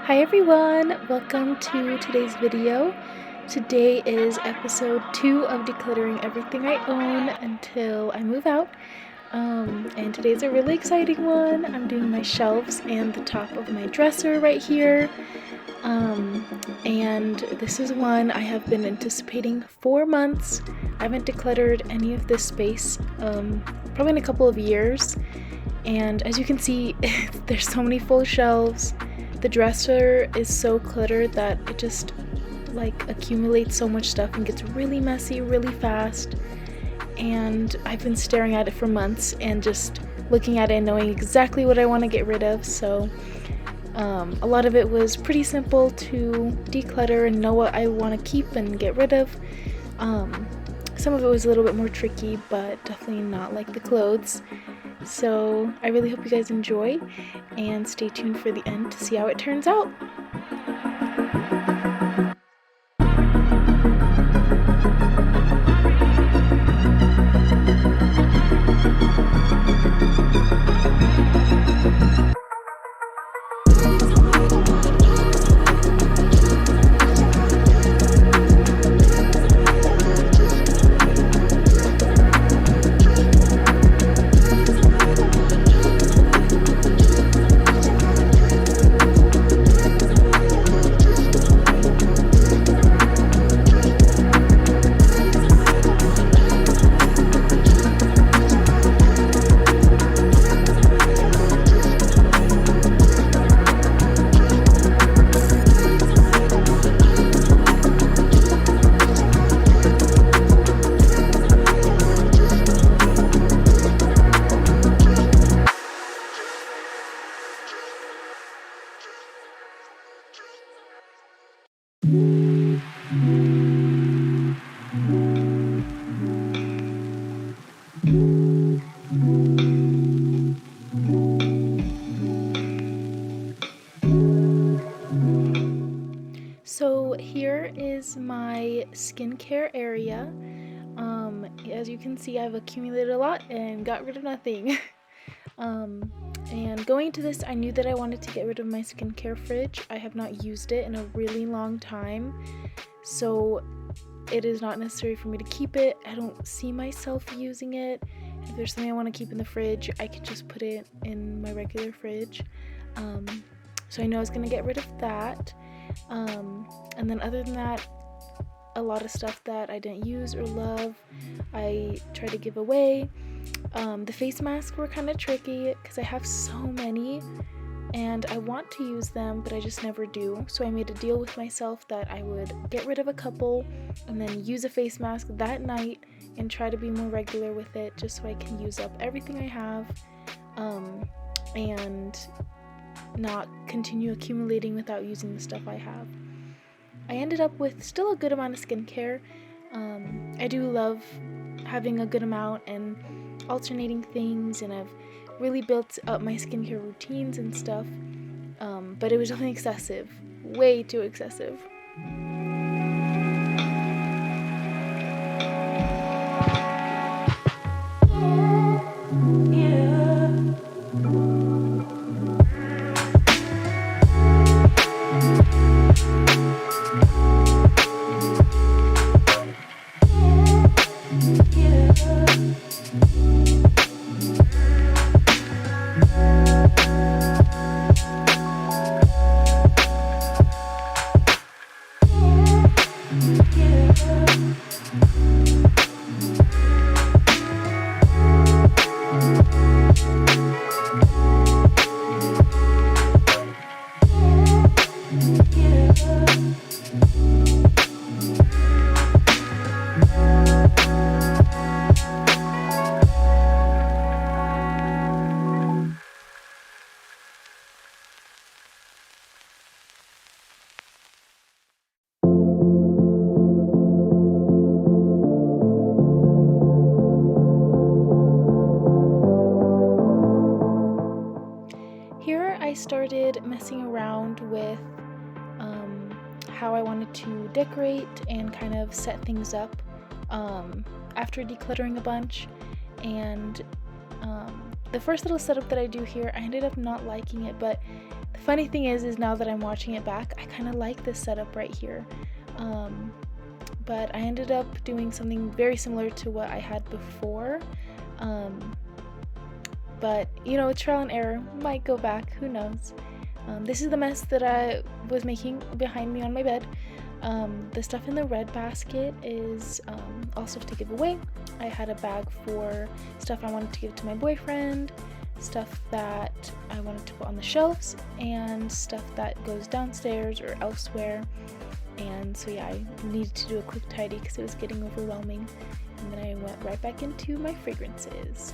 Hi everyone, welcome to today's video. Today is episode 2 of decluttering everything I own until I move out. And today's a really exciting one. I'm doing my shelves and the top of my dresser right here. And this is one I have been anticipating for months. I haven't decluttered any of this space, probably in a couple of years. And as you can see, there's so many full shelves. The dresser is so cluttered that it just accumulates so much stuff and gets really messy really fast. And I've been staring at it for months and just looking at it and knowing exactly what I want to get rid of. So a lot of it was pretty simple to declutter and know what I want to keep and get rid of. Some of it was a little bit more tricky, but definitely not like the clothes. So I really hope you guys enjoy and stay tuned for the end to see how it turns out. So here is my skincare area. As you can see, I've accumulated a lot and got rid of nothing. And going into this, I knew that I wanted to get rid of my skincare fridge. I have not used it in a really long time, so it is not necessary for me to keep it. I don't see myself using it. If there's something I want to keep in the fridge, I can just put it in my regular fridge. So I know I was gonna get rid of that. And then other than that, a lot of stuff that I didn't use or love, I tried to give away. The face masks were kind of tricky because I have so many and I want to use them, but I just never do. So I made a deal with myself that I would get rid of a couple and then use a face mask that night and try to be more regular with it just so I can use up everything I have and not continue accumulating without using the stuff I have. I ended up with still a good amount of skincare. I do love having a good amount and alternating things, and I've really built up my skincare routines and stuff, but it was definitely excessive, way too excessive. I started messing around with how I wanted to decorate and kind of set things up after decluttering a bunch. And the first little setup that I do here, I ended up not liking it, but funny thing is now that I'm watching it back, I kind of like this setup right here. But I ended up doing something very similar to what I had before. But you know, trial and error, might go back, who knows. This is the mess that I was making behind me on my bed. The stuff in the red basket is all stuff to give away. I had a bag for stuff I wanted to give to my boyfriend, stuff that I wanted to put on the shelves, and stuff that goes downstairs or elsewhere. And so yeah, I needed to do a quick tidy because it was getting overwhelming. And then I went right back into my fragrances.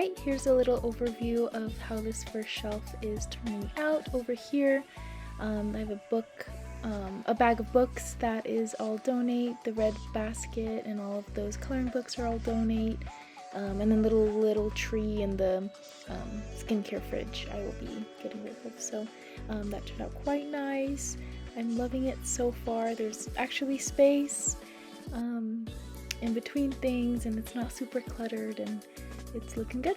Alright, here's a little overview of how this first shelf is turning out. Over here, I have a bag of books that is all donate. The red basket and all of those coloring books are all donate. And then little tree in the skincare fridge I will be getting rid of. So that turned out quite nice. I'm loving it so far. There's actually space in between things, and it's not super cluttered, and it's looking good.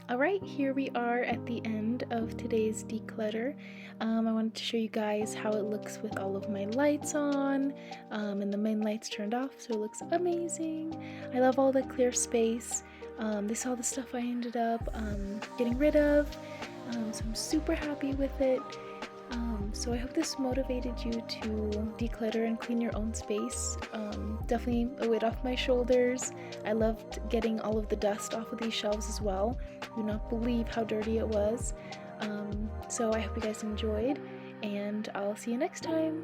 Alright, here we are at the end of today's declutter. I wanted to show you guys how it looks with all of my lights on, and the main lights turned off, so it looks amazing. I love all the clear space. This is all the stuff I ended up getting rid of, so I'm super happy with it. So I hope this motivated you to declutter and clean your own space. Definitely a weight off my shoulders. I loved getting all of the dust off of these shelves as well. I do not believe how dirty it was. So I hope you guys enjoyed, and I'll see you next time.